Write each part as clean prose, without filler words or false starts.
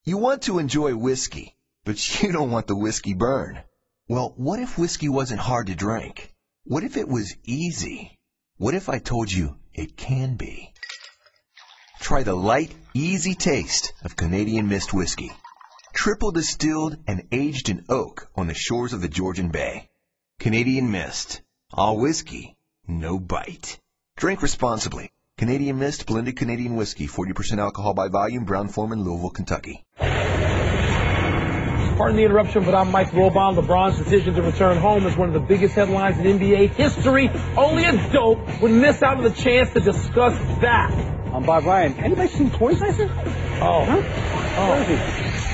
You want to enjoy whiskey, but you don't want the whiskey burn. Well, what if whiskey wasn't hard to drink? What if it was easy? What if I told you it can be? Try the light, easy taste of Canadian Mist whiskey. Triple distilled and aged in oak on the shores of the Georgian Bay. Canadian Mist. All whiskey, no bite. Drink responsibly. Canadian Mist, blended Canadian whiskey, 40% alcohol by volume, Brown-Forman, Louisville, Kentucky. Pardon the interruption, but I'm Mike Wilbon. LeBron's decision to return home is one of the biggest headlines in NBA history. Only a dope would miss out on the chance to discuss that. I'm Bob Ryan. Anybody seen Poison? Oh. Huh? Where is he?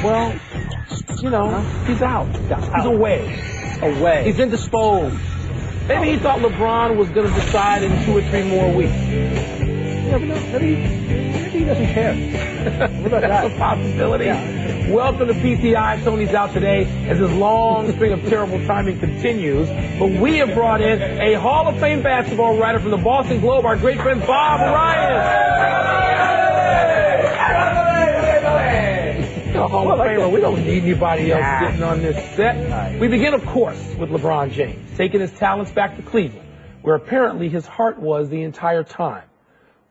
Well, you know, he's out. He's away. He's indisposed. Maybe he thought LeBron was going to decide in 2 or 3 more weeks. You never know. Maybe he doesn't care. What about That's that? a possibility. Yeah. Welcome to PTI. Tony's out today as his long string of terrible timing continues. But we have brought in a Hall of Fame basketball writer from the Boston Globe, our great friend Bob Ryan. Hall of Famer. We don't need anybody else sitting on this set. We begin, of course, with LeBron James, taking his talents back to Cleveland, where apparently his heart was the entire time.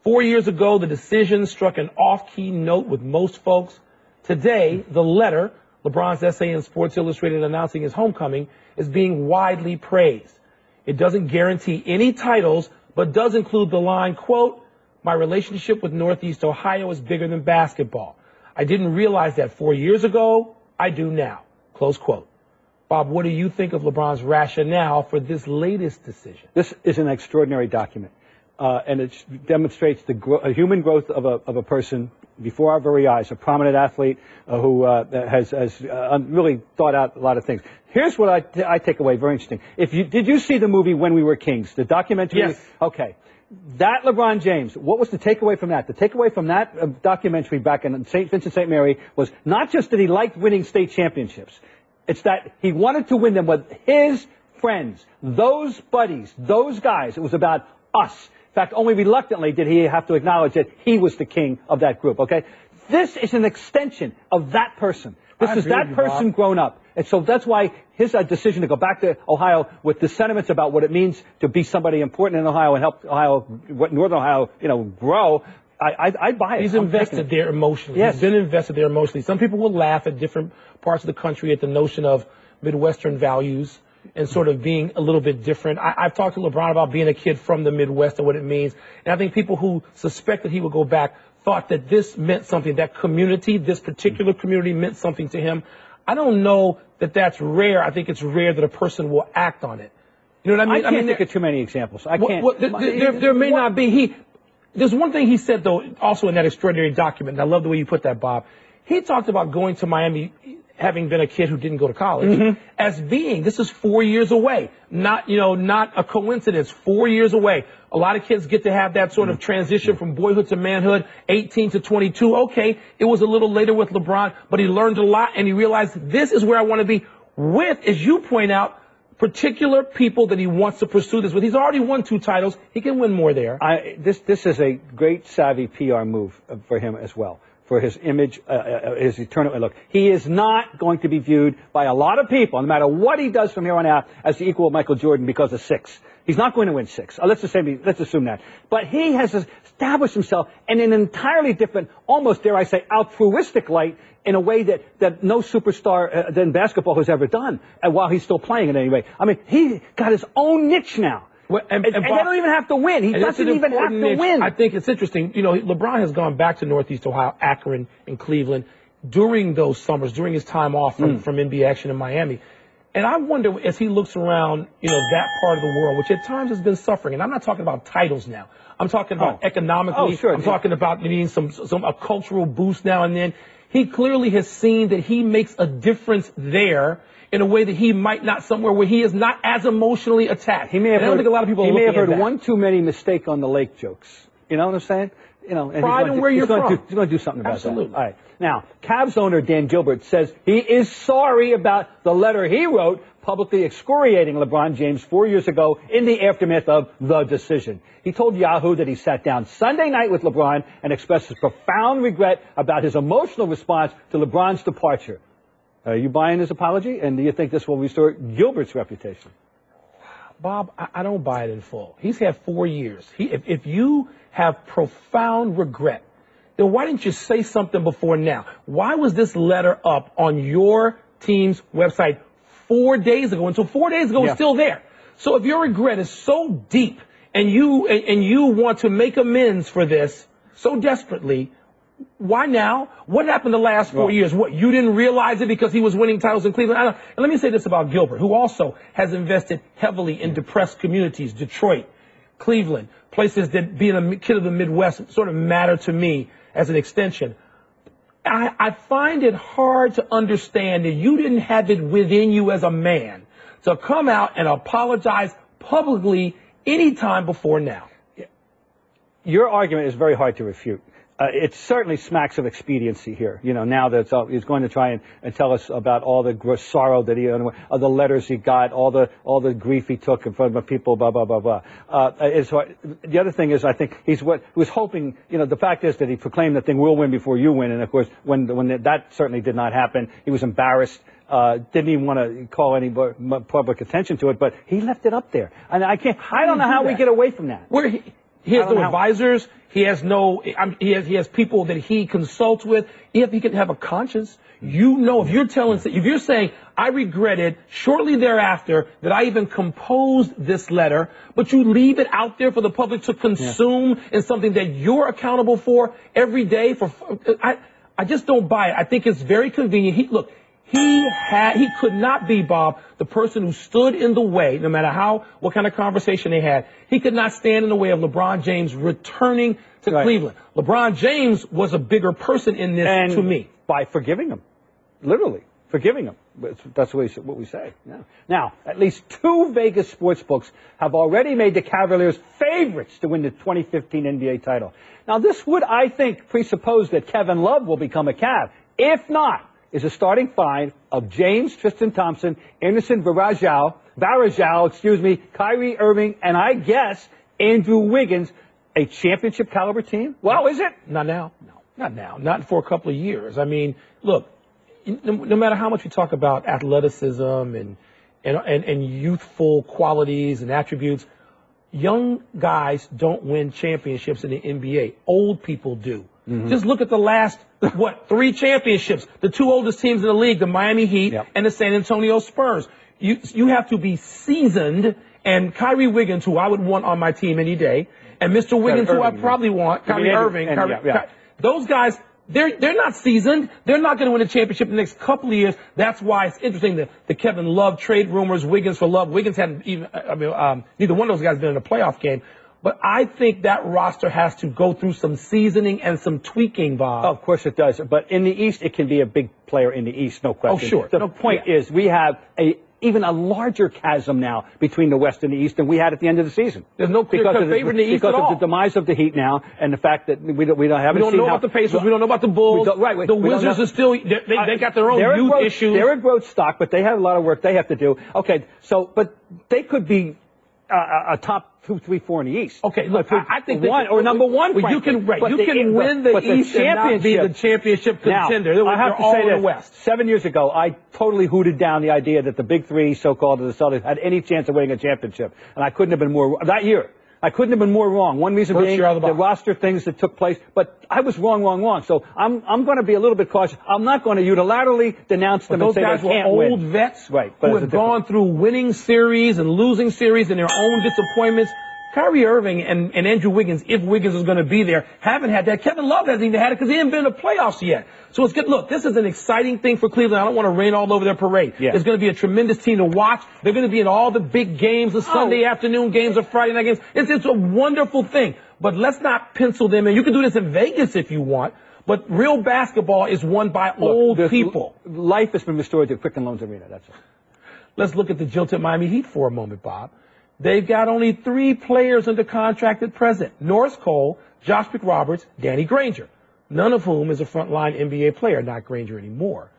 4 years ago, the decision struck an off-key note with most folks. Today, the letter, LeBron's essay in Sports Illustrated announcing his homecoming, is being widely praised. It doesn't guarantee any titles, but does include the line, quote, "My relationship with Northeast Ohio is bigger than basketball. I didn't realize that 4 years ago. I do now." Close quote. Bob, what do you think of LeBron's rationale for this latest decision? This is an extraordinary document, and it demonstrates the human growth of a person before our very eyes, a prominent athlete who has really thought out a lot of things. Here's what I take away, very interesting. Did you see the movie When We Were Kings, the documentary? Yes. Okay. That LeBron James, what was the takeaway from that? The takeaway from that documentary back in St. Vincent St. Mary was not just that he liked winning state championships. It's that he wanted to win them with his friends, those buddies, those guys. It was about us. In fact, only reluctantly did he have to acknowledge that he was the king of that group, okay? This is an extension of that person. This is that person grown up. And so that's why his decision to go back to Ohio with the sentiments about what it means to be somebody important in Ohio and help Ohio, Northern Ohio, grow, I buy it. He's invested there emotionally. Yes. He's been invested there emotionally. Some people will laugh at different parts of the country at the notion of Midwestern values and sort of being a little bit different. I've talked to LeBron about being a kid from the Midwest and what it means. And I think people who suspect that he would go back thought that this meant something, that community, this particular community meant something to him. I don't know that that's rare. I think it's rare that a person will act on it. You know what I mean? I can't think of too many examples. I can't. There may not be. There's one thing he said, though, also in that extraordinary document, and I love the way you put that, Bob. He talked about going to Miami, having been a kid who didn't go to college, as being, this is 4 years away. Not a coincidence, 4 years away. A lot of kids get to have that sort of transition from boyhood to manhood, 18 to 22. Okay, it was a little later with LeBron, but he learned a lot, and he realized this is where I want to be with, as you point out, particular people that he wants to pursue this with. He's already won 2 titles. He can win more there. This is a great savvy PR move for him as well, for his image, his eternal look. He is not going to be viewed by a lot of people, no matter what he does from here on out, as the equal of Michael Jordan because of 6. He's not going to win 6. Let's assume that. But he has established himself in an entirely different, almost, dare I say, altruistic light in a way that no superstar in basketball has ever done, and while he's still playing in any way. I mean, he got his own niche now. And they don't even have to win. He doesn't even have to win. I think it's interesting. LeBron has gone back to Northeast Ohio, Akron, and Cleveland during those summers, during his time off from NBA action in Miami. And I wonder, as he looks around, that part of the world, which at times has been suffering, and I'm not talking about titles now. I'm talking about economically. Sure. I'm talking about needing a cultural boost now and then. He clearly has seen that he makes a difference there in a way that he might not somewhere where he is not as emotionally attached. He may have I don't think a lot of people. He may have heard one too many mistake on the lake jokes. You know what I'm saying? And pride in where you're from. He's going to do something about Absolutely. that. All right. Now, Cavs owner Dan Gilbert says he is sorry about the letter he wrote publicly excoriating LeBron James 4 years ago in the aftermath of the decision. He told Yahoo that he sat down Sunday night with LeBron and expressed his profound regret about his emotional response to LeBron's departure. Are you buying his apology? And do you think this will restore Gilbert's reputation? Bob, I don't buy it in full. He's had 4 years. If you have profound regret, then why didn't you say something before now? Why was this letter up on your team's website 4 days ago? Until 4 days ago, it's still there. So if your regret is so deep and you want to make amends for this so desperately, why now? What happened the last 4 years? What, you didn't realize it because he was winning titles in Cleveland? And let me say this about Gilbert, who also has invested heavily in depressed communities, Detroit, Cleveland, places that being a kid of the Midwest sort of matter to me as an extension. I find it hard to understand that you didn't have it within you as a man to come out and apologize publicly any time before now. Your argument is very hard to refute. It certainly smacks of expediency here. You know, now that he's going to try and tell us about all the sorrow that the letters he got, all the grief he took in front of people, blah, blah, blah, blah. The other thing is, I think he was hoping, the fact is that he proclaimed the thing, we'll win before you win. And of course, when that certainly did not happen, he was embarrassed. Didn't even want to call any public attention to it, but he left it up there. And I don't know how we get away from that. He has no advisors. He has he has people that he consults with. If he can have a conscience, if you're saying, I regretted shortly thereafter that I even composed this letter, but you leave it out there for the public to consume in something that you're accountable for every day I just don't buy it. I think it's very convenient. He could not be, Bob, the person who stood in the way, no matter what kind of conversation they had. He could not stand in the way of LeBron James returning to Cleveland. LeBron James was a bigger person in this to me. By forgiving him. Literally, forgiving him. That's what we say. Yeah. Now, at least 2 Vegas sports books have already made the Cavaliers favorites to win the 2015 NBA title. Now, this would, I think, presuppose that Kevin Love will become a Cav. If not, is a starting five of James, Tristan Thompson, Anderson Varejao, Kyrie Irving, and I guess Andrew Wiggins, a championship caliber team? Well, is it? Not now. No, not now. Not for a couple of years. I mean, look, no matter how much we talk about athleticism and youthful qualities and attributes, young guys don't win championships in the NBA. Old people do. Mm-hmm. Just look at the last, 3 championships. The 2 oldest teams in the league, the Miami Heat and the San Antonio Spurs. You have to be seasoned, and Kyrie Wiggins, who I would want on my team any day, and Mr. Wiggins, who I probably want, Kyrie Irving. Those guys, they're not seasoned. They're not going to win a championship in the next couple of years. That's why it's interesting that the Kevin Love trade rumors, Wiggins for Love. Wiggins hadn't even, neither one of those guys been in a playoff game. But I think that roster has to go through some seasoning and some tweaking, Bob. Oh, of course it does. But in the East, it can be a big player in the East, no question. Oh, sure. The point is we have even a larger chasm now between the West and the East than we had at the end of the season. There's no clear-cut favorite in the East at all. Because of the demise of the Heat now and the fact that we don't know about the Pacers. We don't know about the Bulls. The Wizards are still, they got their own youth issues. They're a growth stock, but they have a lot of work they have to do. Okay, but they could be a top 2, 3, 4 in the East. Okay, look, I think number one. Well, you can win the East and not be the championship contender. Now, I have to say this. West. 7 years ago, I totally hooted down the idea that the Big Three, so-called, of the Celtics, had any chance of winning a championship, and I couldn't have been more that year. I couldn't have been more wrong. One reason being the roster things that took place, but I was wrong. So I'm going to be a little bit cautious. I'm not going to unilaterally denounce them and say they can't win. Those guys were old vets who have gone through winning series and losing series and their own disappointments. Kyrie Irving and Andrew Wiggins, if Wiggins is going to be there, haven't had that. Kevin Love hasn't even had it because he hasn't been in the playoffs yet. So it's good. Look, this is an exciting thing for Cleveland. I don't want to rain all over their parade. Yeah. It's going to be a tremendous team to watch. They're going to be in all the big games, the Sunday afternoon games, the Friday night games. It's a wonderful thing. But let's not pencil them in. You can do this in Vegas if you want. But real basketball is won by old people. Life has been restored to Quicken Loans Arena. That's it. Let's look at the jilted Miami Heat for a moment, Bob. They've got only 3 players under contract at present. Norris Cole, Josh McRoberts, Danny Granger. none of whom is a frontline NBA player, not Granger anymore.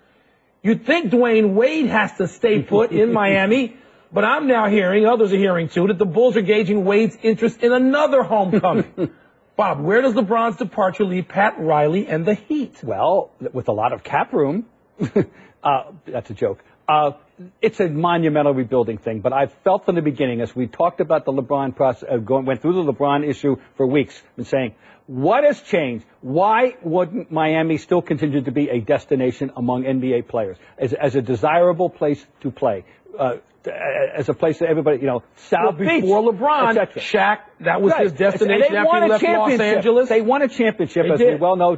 You'd think Dwayne Wade has to stay put in Miami, but I'm now hearing, others are hearing too, that the Bulls are gauging Wade's interest in another homecoming. Bob, where does LeBron's departure leave Pat Riley and the Heat? Well, with a lot of cap room, that's a joke. It's a monumental rebuilding thing, but I've felt from the beginning, as we talked about the LeBron process, went through the LeBron issue for weeks, and saying, what has changed? Why wouldn't Miami still continue to be a destination among NBA players, as a desirable place to play? As a place that everybody, South Beach. Before LeBron, Shaq, that was his destination after he left Los Angeles. They won a championship, as we well know,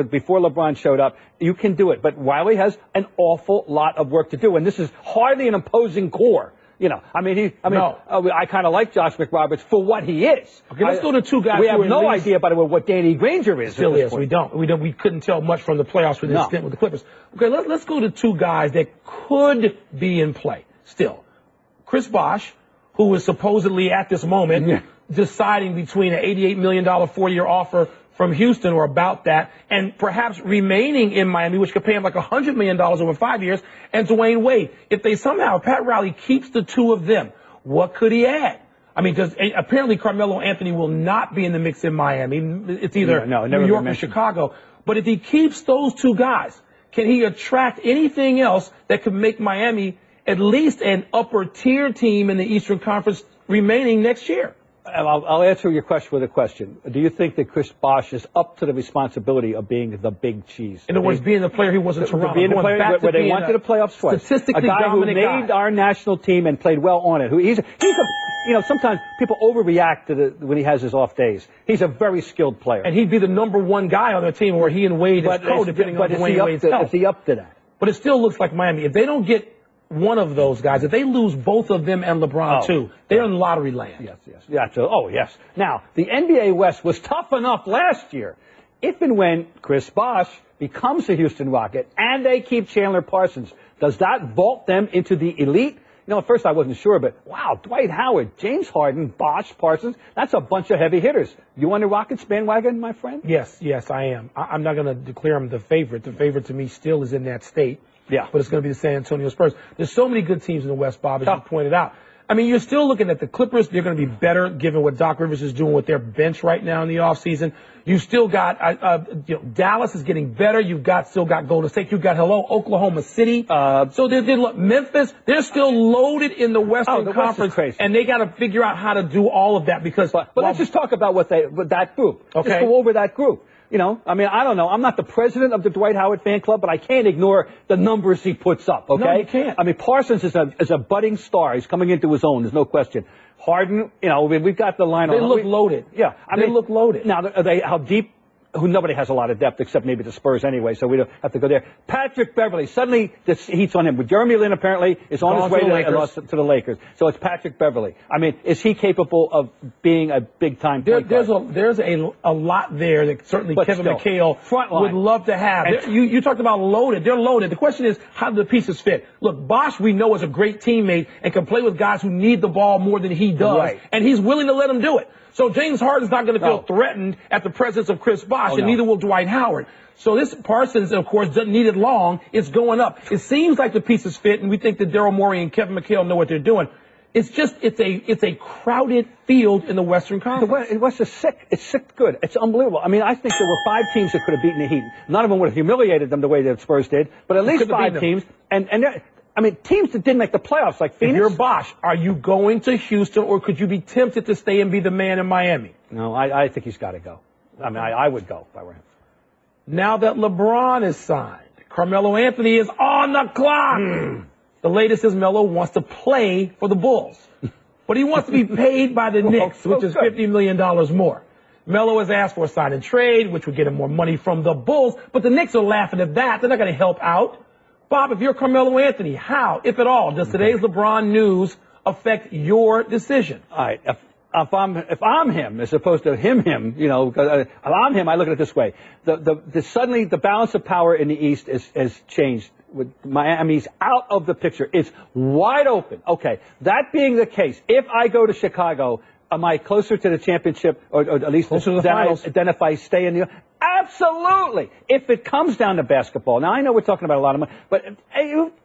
before LeBron showed up. You can do it. But Riley has an awful lot of work to do, and this is hardly an imposing core. I kind of like Josh McRoberts for what he is. Okay, let's go to two guys. We have no idea, by the way, what Danny Granger is. Still is. We don't. We couldn't tell much from the playoffs with his stint with the Clippers. Okay, let's go to two guys that could be in play still. Chris Bosh, who is supposedly at this moment deciding between an $88 million 4-year offer from Houston or about that, and perhaps remaining in Miami, which could pay him like $100 million over 5 years, and Dwayne Wade. If they somehow, Pat Riley keeps the two of them, what could he add? I mean, apparently Carmelo Anthony will not be in the mix in Miami. It's either New York or Chicago. But if he keeps those two guys, can he attract anything else that could make Miami at least an upper tier team in the Eastern Conference remaining next year? I'll answer your question with a question. Do you think that Chris Bosh is up to the responsibility of being the big cheese? In other words, being the player he was in Toronto. Being the player where they went to the playoffs twice. Statistically a guy who made our national team and played well on it. Sometimes people overreact when he has his off days. He's a very skilled player. And he'd be the number one guy on their team where he and Wade is co-depending on Dwayne Wade's health. Is he up to that? But it still looks like Miami. If they don't get one of those guys, if they lose both of them and LeBron too, they're in lottery land. Yes. Now, the NBA West was tough enough last year. If and when Chris Bosh becomes a Houston Rocket and they keep Chandler Parsons, does that vault them into the elite? At first I wasn't sure, but wow, Dwight Howard, James Harden, Bosh, Parsons, that's a bunch of heavy hitters. You on the Rockets bandwagon, my friend? Yes, I am. I'm not going to declare him the favorite. The favorite to me still is in that state. Yeah. But it's going to be the San Antonio Spurs. There's so many good teams in the West, Bob, as you pointed out. I mean, you're still looking at the Clippers. They're going to be better given what Doc Rivers is doing with their bench right now in the offseason. You still got, Dallas is getting better. You've still got Golden State. You've got, Oklahoma City. So Memphis, they're still loaded in the Western Conference. And they got to figure out how to do all of that because. But let's just talk about that group. Okay. Let's go over that group. I don't know. I'm not the president of the Dwight Howard fan club, but I can't ignore the numbers he puts up, okay? No, you can't. I mean, Parsons is a budding star. He's coming into his own. There's no question. Harden, we've got the line on. They look loaded. Yeah. They look loaded. Now, how deep? Nobody has a lot of depth except maybe the Spurs anyway, so we don't have to go there. Patrick Beverly, suddenly the heat's on him. With Jeremy Lin apparently is on his way to the Lakers. So it's Patrick Beverly. I mean, is he capable of being a big-time point guard? There's a lot there that certainly Kevin McHale would love to have. You talked about loaded. They're loaded. The question is, how do the pieces fit? Look, Bosh, we know, is a great teammate and can play with guys who need the ball more than he does, and he's willing to let them do it. So James Harden's not going to feel threatened at the presence of Chris Bosh, and neither will Dwight Howard. So this Parsons, of course, doesn't need it long. It's going up. It seems like the pieces fit, and we think that Daryl Morey and Kevin McHale know what they're doing. It's a crowded field in the Western Conference. The West is sick. It's sick good. It's unbelievable. I mean, I think there were 5 teams that could have beaten the Heat. None of them would have humiliated them the way the Spurs did, but at least 5 teams. Teams that didn't make the playoffs, like Phoenix. If you're Bosh, are you going to Houston, or could you be tempted to stay and be the man in Miami? No, I think he's got to go. I mean, I would go if I were him. Now that LeBron is signed, Carmelo Anthony is on the clock. The latest is Melo wants to play for the Bulls, but he wants to be paid by the Knicks, which is $50 million more. Melo has asked for a sign and trade, which would get him more money from the Bulls, but the Knicks are laughing at that. They're not going to help out. Bob, if you're Carmelo Anthony, how, if at all, does today's LeBron news affect your decision? All right. If I'm him, as opposed to him, if I'm him, I look at it this way. Suddenly the balance of power in the East has changed. With Miami's out of the picture. It's wide open. Okay. That being the case, if I go to Chicago, am I closer to the championship, or at least closer to the finals than if I stay in the? Absolutely. If it comes down to basketball, now I know we're talking about a lot of money, but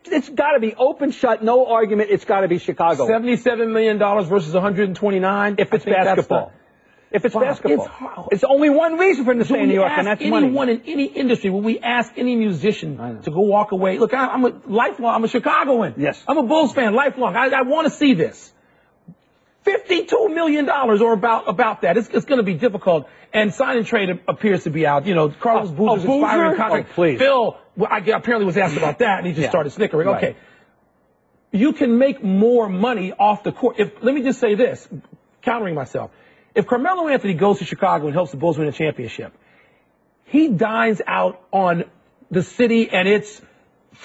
it's got to be open shut, no argument. It's got to be Chicago. $77 million versus 129. If it's basketball. If it's basketball. It's only one reason for him to stay in New York, and that's money. Anyone in any industry, will we ask any musician to go walk away? Look, I'm a Chicagoan. Yes. I'm a Bulls fan, lifelong. I want to see this. $52 million or about that. It's going to be difficult. And sign and trade appears to be out. You know, Carlos Boozer's expiring contract. Phil, apparently was asked about that, and he just started snickering. Right. Okay. You can make more money off the court. Let me just say this, countering myself. If Carmelo Anthony goes to Chicago and helps the Bulls win a championship, he dines out on the city and its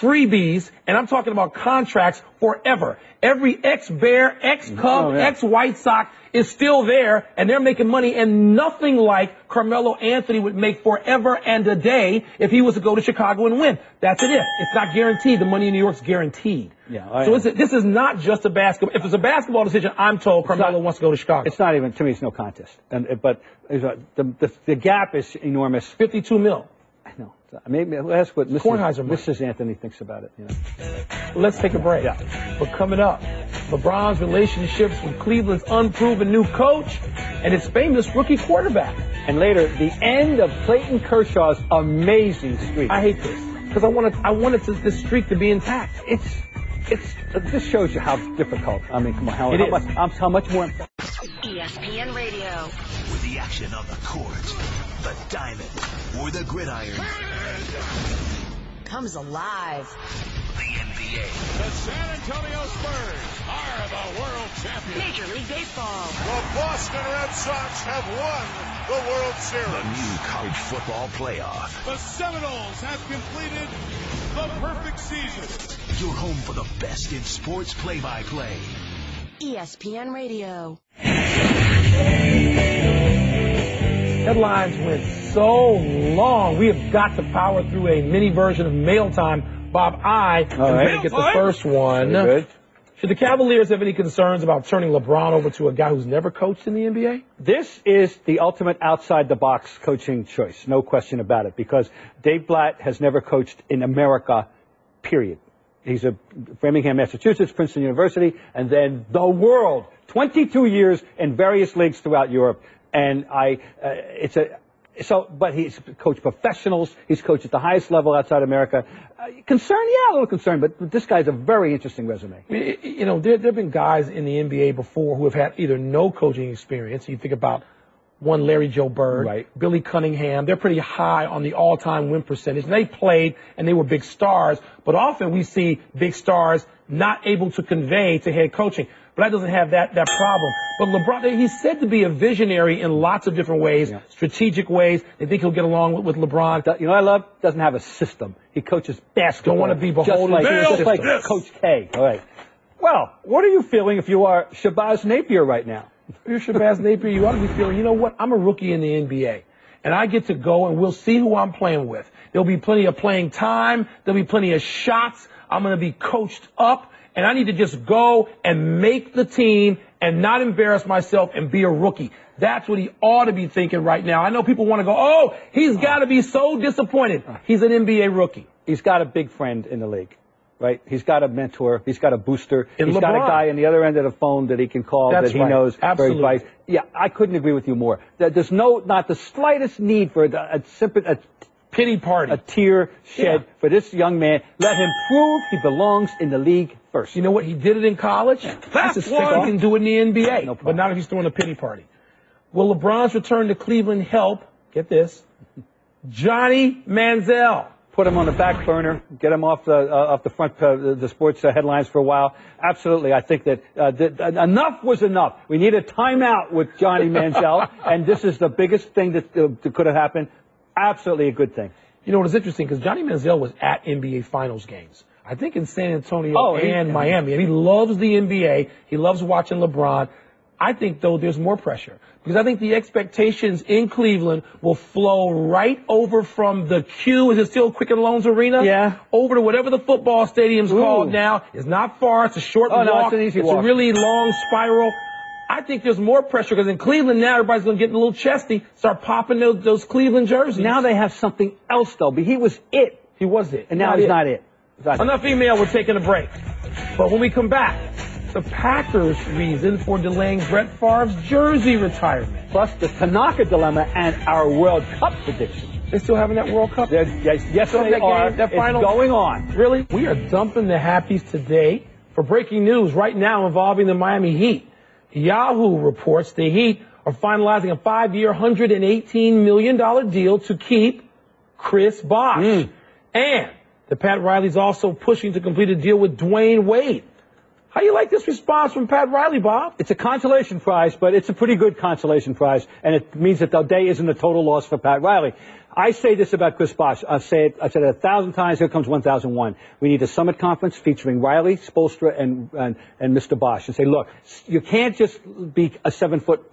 freebies, and I'm talking about contracts forever. Every ex-Bear, ex-Cub, ex-White Sox is still there, and they're making money, and nothing like Carmelo Anthony would make forever and a day if he was to go to Chicago and win. That's it. It's not guaranteed. The money in New York's guaranteed. Yeah, so this is not just a basketball. If it's a basketball decision, I'm told Carmelo wants to go to Chicago. It's not even, to me, it's no contest. But the gap is enormous. 52 mil. I know. Maybe we'll ask what Mrs. Anthony thinks about it. You know. Let's take a break. But coming up, LeBron's relationships with Cleveland's unproven new coach and his famous rookie quarterback. And later, the end of Clayton Kershaw's amazing streak. I hate this because I wanted this streak to be intact. This shows you how difficult. I mean, come on, how much more. ESPN Radio. With the action on the court, the diamond, or the gridiron. Comes alive. The NBA. The San Antonio Spurs are the world champions. Major League Baseball. The Boston Red Sox have won the World Series. The new college football playoff. The Seminoles have completed the perfect season. Your home for the best in sports play-by-play. ESPN Radio. Headlines went so long. We have got to power through a mini version of Mail Time. Bob, I'm going to get the first one. Good. Should the Cavaliers have any concerns about turning LeBron over to a guy who's never coached in the NBA? This is the ultimate outside-the-box coaching choice, no question about it, because Dave Blatt has never coached in America, period. He's a Framingham, Massachusetts, Princeton University, and then the world. 22 years in various leagues throughout Europe. And but he's coached professionals. He's coached at the highest level outside America. Concerned? Yeah, a little concerned, but this guy's a very interesting resume. You know, there have been guys in the NBA before who have had either no coaching experience. You think about one Larry Joe Bird, Billy Cunningham. They're pretty high on the all-time win percentage. And they played, and they were big stars. But often we see big stars not able to convey to head coaching. But that doesn't have that problem. But LeBron, he's said to be a visionary in lots of different ways, strategic ways. They think he'll get along with LeBron. You know what I love? Doesn't have a system. He coaches basketball. Don't want to be beholden just like Coach K. All right. Well, what are you feeling if you are Shabazz Napier right now? If you're Shabazz Napier, you ought to be feeling, you know what? I'm a rookie in the NBA. And I get to go, and we'll see who I'm playing with. There'll be plenty of playing time. There'll be plenty of shots. I'm going to be coached up. And I need to just go and make the team and not embarrass myself and be a rookie. That's what he ought to be thinking right now. I know people want to go, oh, he's got to be so disappointed. He's an NBA rookie. He's got a big friend in the league, right? He's got a mentor. He's got a booster. He's LeBron. Got a guy on the other end of the phone that he can call that he knows for advice. Yeah, I couldn't agree with you more. There's not the slightest need for a pity party, a tear shed for this young man. Let him prove he belongs in the league first. You know what? He did it in college. That's a stick. He can do it in the NBA, but not if he's throwing a pity party. Will LeBron's return to Cleveland help? Get this, Johnny Manziel. Put him on the back burner, get him off the front the sports headlines for a while. Absolutely, I think that enough was enough. We need a timeout with Johnny Manziel, and this is the biggest thing that could have happened. Absolutely a good thing. You know what is interesting? Because Johnny Manziel was at NBA Finals games. I think in San Antonio and Miami. And he loves the NBA. He loves watching LeBron. I think, though, there's more pressure. Because I think the expectations in Cleveland will flow right over from the Q. Is it still Quicken Loans Arena? Yeah. Over to whatever the football stadium's called now. It's not far. It's a short walk. No, it's an easy walk. A really long spiral. I think there's more pressure because in Cleveland now everybody's going to get a little chesty, start popping those Cleveland jerseys. Now they have something else, though. But he was it. He was it. And now he's not it. Enough email. We're taking a break. But when we come back, the Packers' reason for delaying Brett Favre's jersey retirement. Plus the Tanaka dilemma and our World Cup prediction. They still having that World Cup? Yes, they are. That final? It's going on. Really? We are dumping the happies today for breaking news right now involving the Miami Heat. Yahoo reports the Heat are finalizing a 5-year, $118 million deal to keep Chris Bosh. And the Pat Riley's also pushing to complete a deal with Dwayne Wade. How do you like this response from Pat Riley, Bob? It's a consolation prize, but it's a pretty good consolation prize, and it means that the day isn't a total loss for Pat Riley. I say this about Chris Bosh. I've said it 1,000 times. Here comes 1,001. We need a summit conference featuring Riley, Spoelstra, and Mr. Bosh, and say, look, you can't just be a 7-foot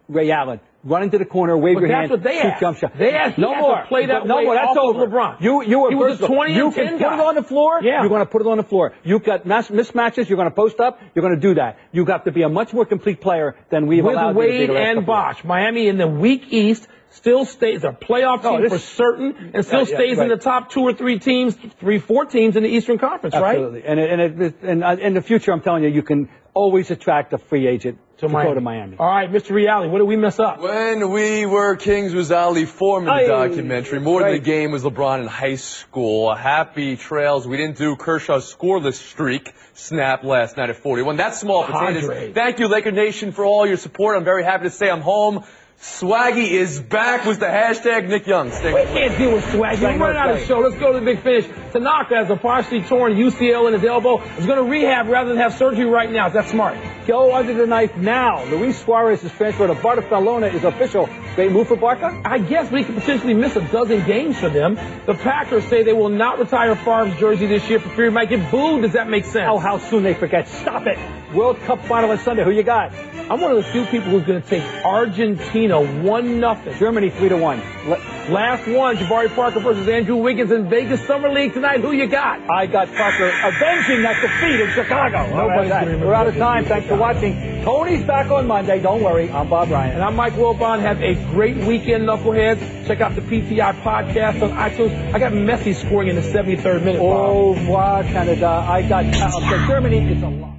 Ray Allen. Run into the corner, wave your hand, shoot jump shot. They asked no more. To play that no way more. That's off over. Of LeBron. He was a 20 you and 10 can put it on the floor. Yeah. You're going to put it on the floor. You've got mismatches. You're going to post up. You're going to do that. You got to be a much more complete player than we've allowed with you to be Wade and Bosh. Miami in the weak East still stays a playoff team for certain, and still stays in the top 2 or 3 teams, 3-4 teams in the Eastern Conference, Absolutely. right? And in the future, I'm telling you, you can always attract a free agent to go to Miami. All right, Mr. Reale, what did we mess up? When we were kings was Ali Foreman, the documentary. More than the game was LeBron in high school. Happy trails. We didn't do Kershaw's scoreless streak snap last night at 41. That's small potatoes. Thank you, Laker Nation, for all your support. I'm very happy to say I'm home. Swaggy is back was the hashtag Nick Young. We can't deal with Swaggy. We're running out of the show. Let's go to the big finish. Tanaka has a partially torn UCL in his elbow. Is going to rehab rather than have surgery right now. Is that smart? Go under the knife now. Luis Suarez's transfer to Barcelona is official. Great move for Barca? I guess we could potentially miss a dozen games for them. The Packers say they will not retire Favre's jersey this year for fear he might get booed. Does that make sense? Oh, how soon they forget. Stop it. World Cup final on Sunday. Who you got? I'm one of the few people who's going to take Argentina 1-0. Germany 3-1. Last one, Jabari Parker versus Andrew Wiggins in Vegas Summer League tonight. Who you got? I got Parker avenging that defeat in Chicago. We're out of time. Thanks for watching. Tony's back on Monday. Don't worry. I'm Bob Ryan. And I'm Mike Wilbon. Have a great weekend, Knuckleheads. Check out the PTI podcast on iTunes. I got Messi scoring in the 73rd minute. Au revoir, Canada. I got Germany. It's a lot.